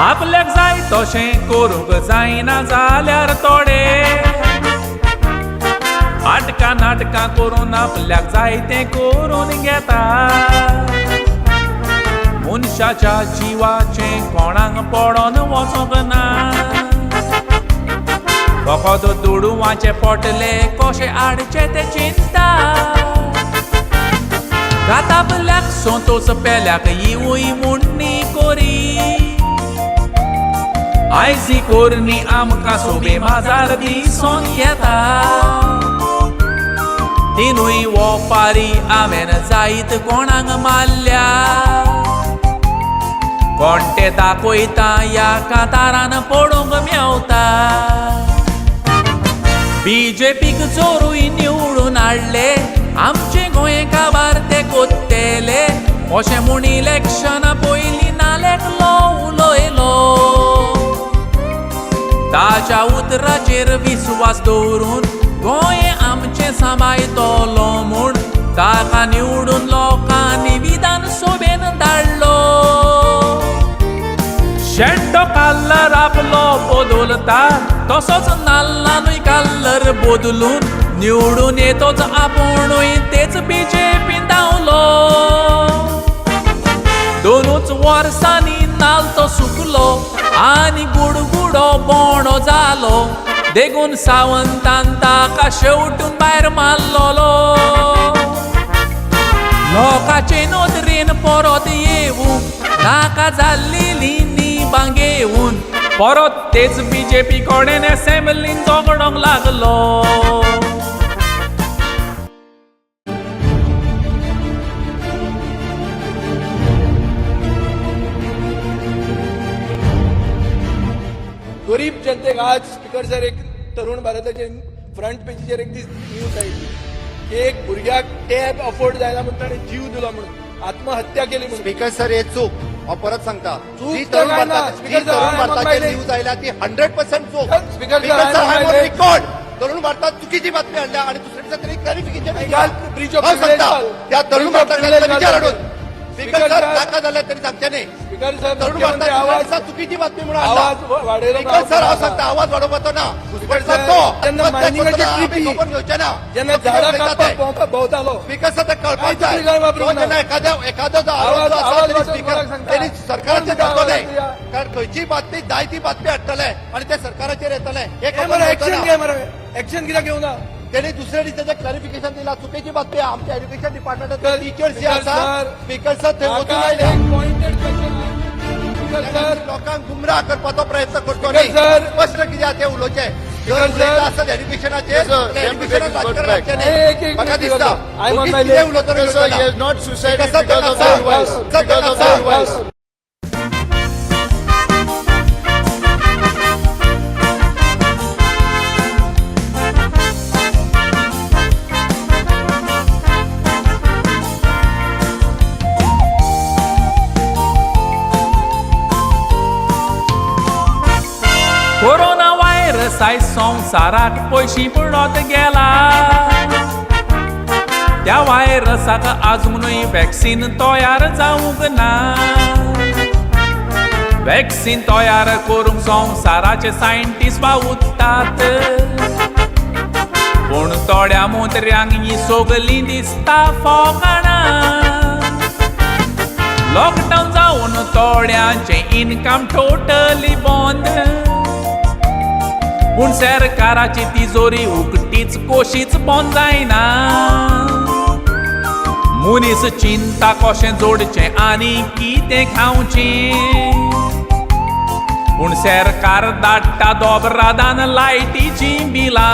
आपल्याक जाय तशें करूंक जायना जाल्यार तोडे आटका नाटकां करून आपल्याक जाय तें करून घेता मनशाच्या जिवाचें कोणाक पडोन वचोंक ना फकत दुडवाचें पोटले कशें हाडचे ते चिंता घातापल्याक संतोष पेल्याक येवूय मुण्णी कोरी आयजी कोरनी आमकां सोबे माजार दिसोन येता तिनूय ओपारी हांवेन जायत कोणाक मारल्या कोण ते दाखयता ह्या कांतारान पडोवंक मेवता बीजेपीक जोरूय निवडून हाडले आमचे गोंयकार ते कोत्तेले अशें म्हूण इलेक्शना पयलीं नालेकलो उलयलो ताच्या उतराचेर विस्वास दवरून गोंय आमचें सांबाळटलो म्हूण ताका निवडून लोकांनी विधानसभेन धाडलो शेंटो कलर आपलो बदलता तसोच नाल्लांनूय कलर बदलून निवडून येतोच आपुणूय तेच बीजेपीन धांवलो दोनूच वर्सांनी नाल्ल तो सुकलो आनी गुडगुडो बोंडो जालो देखून सावंतान ताका शेवटून भायर मारलोलो लोकांचे नदरेन परत येवूंक नाका जाल्ली बांगेवून परत तेच बीजेपी कडेन असेंब्लीन झगडोंक लागलो गरीब जनतेक आज स्पीकर सर एक तरुण भारताचे फ्रंट पेजीचेर एक दीस न्यूज आयिल्ली की एक भुरग्याक टॅब अफोर्ड जायना म्हणून ताणें जीव दिलो म्हणून आत्महत्या केली म्हणून स्पीकर सर हे चूक हांव परत सांगता चूक जी तर तरुण काय ना. भारताची स्पीकर सर, भारताचेर न्यूज आयल्या ती 100% चूक स्पीकर सर, रिकॉर्ड तरुण भारतात चुकीची बातमी हाडल्या आणि दुसरे दिसा तरी क्लॅरिफिकेशन ब्रिज ऑफ प्रिव्हिलेज त्या तरुण भारताच्या विचार हाडून स्पीकर स्पीकर सर सर, नाका जाल्यार तरी सांगचे न्ही स्पीकर सर तरुण मुख्यमंत्री भारताच्या चुकीची बातमी म्हणून आवाज वाडयलो स्पीकर सर हांव सांगता आवाज वाडोवपाचो ना स्पीकर सर, जेन्ना मायनिंगाची ट्रिपी घेवचे ना जेन्ना झाडां कापपाक भोंवतालो स्पीकर सर ते कळपाक कांयच जाय ट्रिगर वापरूंक ना. जेन्ना एखादो जो आरोप जो आसा आवाज तेणी वाडोवपाक स्पीकर सांगता. तेणी सरकाराचेर कोण जातले आवाज दिया? कारण खंयची बातमी जाय ती बातमी हाडटले आणि ते सरकाराचेर येतले हे खबर मरे नव्हतं एक्शन ना. घे मरे एक्शन कित्याक घेवना त्यांनी दुसऱ्या दिसाचे क्लॅरिफिकेशन दिला चुकीची बातमी आहे. आमच्या एज्युकेशन डिपार्टमेंटात सर, टीचर्स जे स्पीकर आसा सर, स्पीकर सर ते वचून म्हाका आयले एक पॉइंटेड क्वेश्चन स्पीकर सर लोकांक गुमराह करपाचो प्रयत्न करतो स्पीकर न्ही सर, स्पष्ट कितें आहा तें उलोवचें स्पीकर जर सर, उलयता आसत एज्युकेशनाचेर एज्युकेशनात राजकारण हाडचें न्ही. एक- एक- म्हाका एक- दिसता I'm on उगीच my कितें list. उलयता Because उलयता. he has not suicided Because because of of the voice. Because of the voice. Corona virus आयज संवसाराक पयशी पडत गेला त्या व्हायरसाक आजूनय वॅक्सीन तयार जावंक ना वॅक्सीन तयार करूंक संवसाराचे सायंटिस्ट उत्तात पूण थोड्या मंत्र्यांक ही सगळीं दिसता फोकाणा लॉकडावन जावन थोड्यांचे इनकम टोटली बंद पूण सरकाराची तिजोरी उकटीच कोशीच बंद जायना मनीस चिंता कशें जोडचें आनी कितें खावचें पूण सरकार धाडटा दोबरादान लायटीची बिलां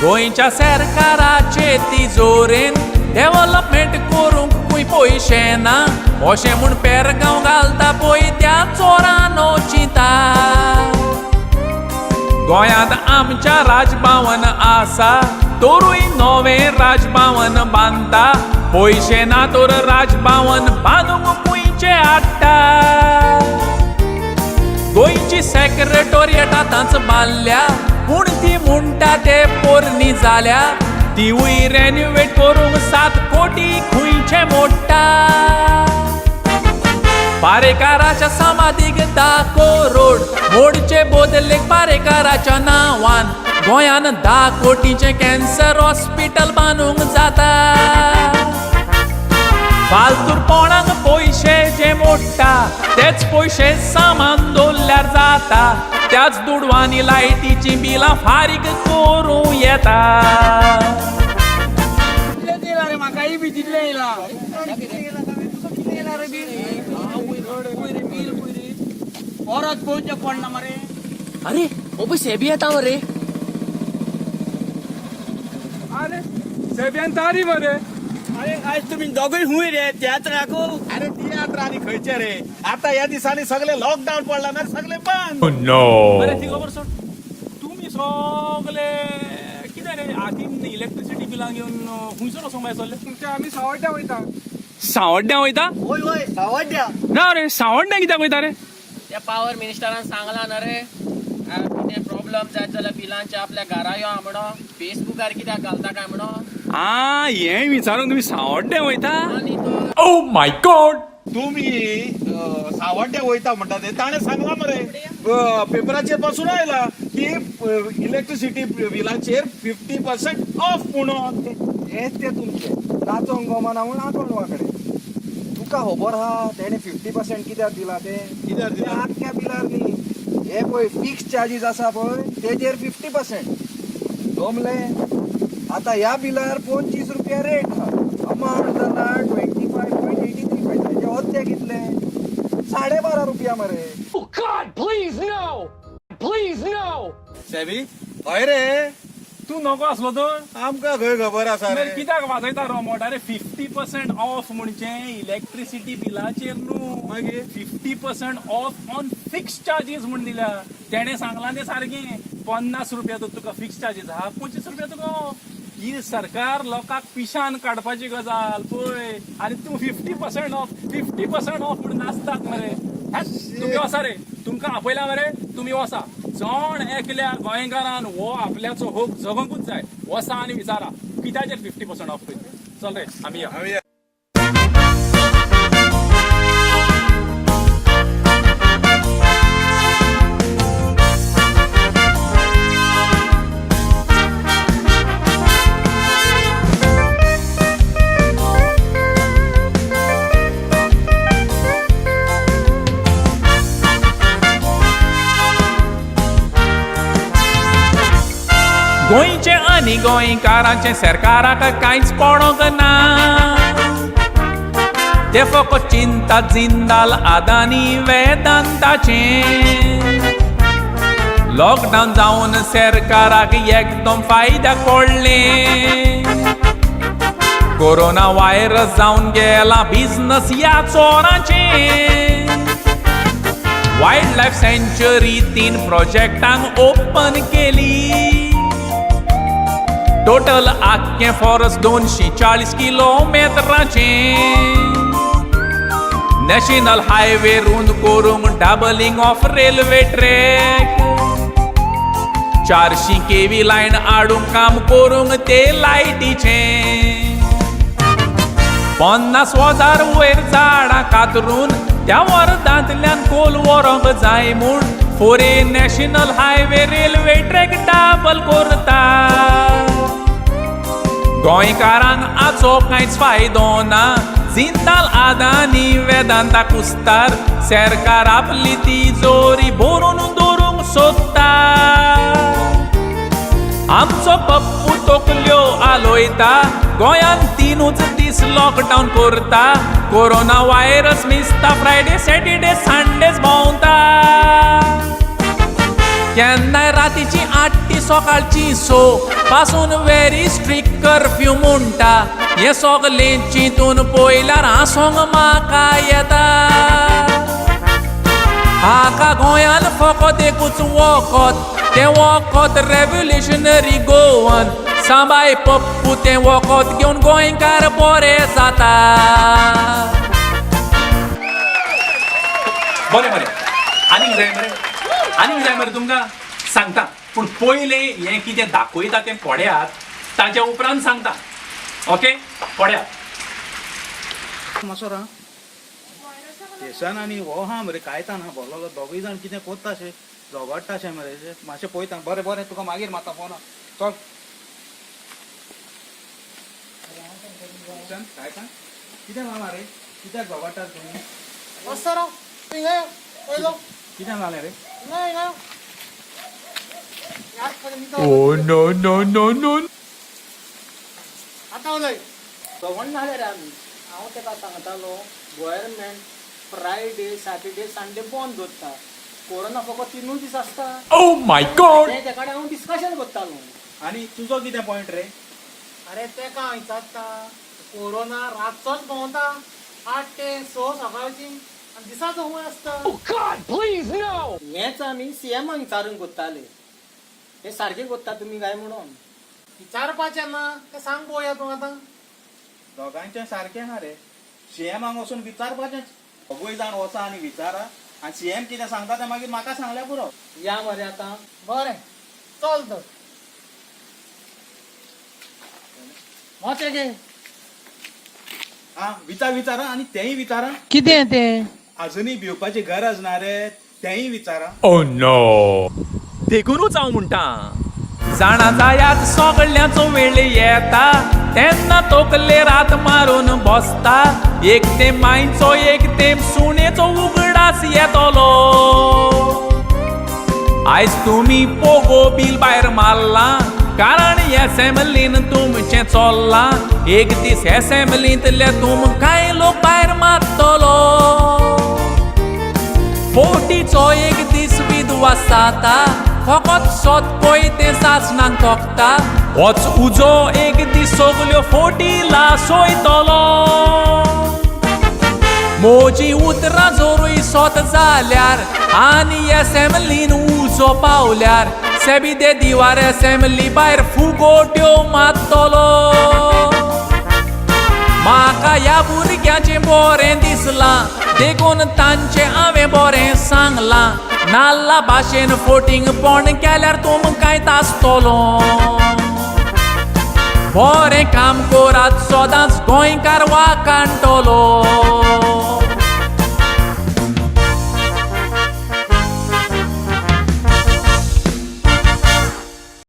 गोंयच्या सरकाराचे तिजोरेन डेव्हलपमेंट करूंकूय पयशे ना अशें म्हूण पेरगांव घालता पळय त्या चोरांनो चिंता गोंयांत आमच्या राजभवन आसा तोरूय नवें राजभवन बांदता पयशे ना तर राजभवन बांदूंक खुंयचे हाडटा गोंयची सेक्रेटोरियट आतांच बांदल्या पूण ती म्हणटा ते पोरणी जाल्या तिवूय रेन्युवेट करूंक 7 कोटी खुंयचे मोडटा पारेकाराच्या समाधीक 10 करोड मोडचे बदले पारेकाराच्या नांवान गोंयान 10 कोटीचे कॅन्सर हॉस्पिटल बांदूंक जाता फालतूरपणाक पयशे जे मोडटा तेच पयशे सामान दवरल्यार जाता त्याच दुडवांनी लायटीची बिलां फारीक करूं येता म्हाकाय बी तितले येयला परत पळोवचें पडना मरे अरे ओ पळय सेबी येता मरे अरे सेब्यान तारी मरे अरे आज तुम्ही दोगूय हुंय रे तियात्राक अरे तियात्र आणि खंयचे रे आता या दिसांनी सगळे लॉकडाऊन पडला ना सगळे बंद नो ती खबर सोड तुम्ही सगळे कितें रे हातीन इलेक्ट्रिसिटी बिलां घेवन खुंयसर वचोंक भायर सरले आमी सावड्ड्या वयता सावड्ड्या वयता होय होय सावड्ड्या ना रे सावड्ड्या कित्याक वयता रे त्या पावर मिनिस्टरान सांगला ना रे कितें प्रॉब्लेम जायत जाल्यार बिलांचे आपल्या घरा यो म्हणो फेसबुकार कित्याक घालता काय म्हणो हें विचारून तुम्ही सावड्ड्या वयता आनी तो ओ माय गॉड तुम्ही सावड्ड्या वयता म्हणटा ते ताणें सांगला मरे पेपराचेर पासून आयला की इलेक्ट्रिसिटी बिलाचेर 50% ऑफ म्हणून हेच ते तुमचे नाचोंक गोमाना म्हूण आठवण वाकडे तुका खबर आहा तेणे 50% कित्याक दिला ते कित्याक दिला? ते आख्या बिलार न्ही हे पळय फिक्स चार्जीस आसा पळय तेजेर 50% जमले आता ह्या बिलार 25 रुपया रेट आहा अमावंट जाला 25.83 पैशाचे होते कितले 12.5 रुपया मरे सेबी हय रे तूं नको आसलो तर आमकां खंय खबर आसा रे कित्याक वाजयता रोमोट अरे 50% ऑफ म्हणजे इलेक्ट्रिसिटी बिलाचेर न्हू मागीर 50% ऑफ ऑन फिक्स चार्जीस म्हूण दिल्या तेणे सांगला ते सारखें 50 रुपया तर तुका फिक्स चार्जीस आहा 25 रुपया तुका off. ही सरकार लोकांक पिशान काडपाची गजाल पळय आनी तूं 50% ऑफ म्हणून नाचतात मरे तुम्ही वसा रे तुमकां आपयला मरे तुमी वसा जण एकल्या गोंयकारान हो आपल्याचो होक जगोंकूच जाय वसा आनी विचारा कित्याचेर 50% ऑफ पळय चल रे आमी या गोंयचे आनी गोंयकारांचे सरकाराक कांयच पडोंक ना ते फकत चिंता जिंदाल आदानी वेदांताचे लॉकडावन जावन सरकाराक एकदम फायद्याक पडले कोरोना व्हायरस जावन गेला बिझनस ह्या चोरांचे वायल्ड लायफ सँच्युरी 3 प्रोजेक्टांक ओपन केली टोटल आख्खें फॉरेस्ट 240 किलोमीटरांचे नॅशनल हायवे रुंद करूंक doubling of railway track 400 kV line हाडूंक काम करूंक ते लायटीचे 50,000 वयर झाडां कातरून त्या वर्दांतल्यान कोल व्हरोंक जाय म्हूण foreign national highway railway track double करता गोंयकारांक हाचो कांयच फायदो ना जिंदाल आदानी वेदांता कुस्तार सरकार आपली तिजोरी भरून दवरूंक सोदता आमचो पप्पू तकल्यो आलोयता गोंयांत 3 दीस लॉकडावन करता कोरोना व्हायरस मिसता फ्रायडे सॅटर्डे संडेज भोंवता केन्नाय रातीची 8 ती सकाळची 6 पासून व्हेरी स्ट्रिक्ट कर्फ्यू म्हणटा हे सगलें चिंतून पळयल्यार हांसोंक म्हाका येता हाका गोंयांत फकत एकूच वखद तें वखद रेव्होल्युशनरी गोवन सांबाय पप्पू तें वखद घेवन गोंयकार बरे जाता बरें बरें आनीक जाय मरे तुमकां सांगता पूण पयलें हें कितें दाखयता तें पळयात ताच्या उपरांत सांगता ओके पळयात मातसो राव थेसान आनी हो हा मरे कायता ना बोलो दोगूय जाण कितें कोत्ता अशें झगडटा अशें मरे मातशें पळयता बरें बरें तुका मागीर मारता फोन चल काय सांग कितें जालां रे कित्याक झगडटात तुमी कितें जालें रे Oh no no no no. सवण नाले रे आमी हांव तेका सांगतालो गव्हर्नमेंट फ्रायडे सॅटर्डे संडे बंद दवरता कोरोना फकत 3 दीस आसता Oh my god. ते तेका हांव डिस्कशन करतालो आनी तुजो कितें पॉयंट रे अरे तेका हांव विचारता कोरोना रातचोच भोंवता 8 ते 6 सकाळची आनी दिसाचो खूंय आसता हेच आमी सीएमाक विचारून कोत्ताले हे सारखे कोत्ता तुमी काय म्हणून विचारपाचें ना तें सांग पळोवया तूं आतां दोगांचें सारकें ना रे सीएमाक वचून विचारपाचें दोगूय जाण वचा आनी विचारा आनी सीएम कितें सांगता तें मागीर म्हाका सांगल्यार पुरो या मरे आतां बरें चल तर मोचे गे आं विचारा आनी तेंय विचारा कितें तें अजुनूय भिवपाची गरज ना रे तेंय विचारा Oh no. देखूनच हांव म्हणटा जाणा जायात सगळ्यांचो वेळ येता तेन्ना तोकले रात मारून बसता एक ते मायचो एक ते सुणेचो उगडास येतलो आयज तुमी पोगो बील भायर मारला कारण एसेंब्लीन तुमचें चल्लां एक दीस एसेंब्लींतले तुमकांय लोक भायर मारतलो फोटीचो एक दीस विद्वास जाता फकत सोद पळय तें सासणांक तोखता होच उजो एक दीस सगल्यो फोटी लासयतलो मोजी उतरां जोरूय सोत जाल्यार आनी एसेंब्लीन उजो पावल्यार सेबी दे दिवार एसेंब्ली भायर फुगोट्यो मारतलो म्हाका ह्या भुरग्याचें बरें दिसलां देखून तांचें हांवें बरें सांगलां नाल्ला भाशेन फोटींग पण केल्यार तुमकांय तासतलो बरें काम करात सदांच गोंयकार वाकांटलो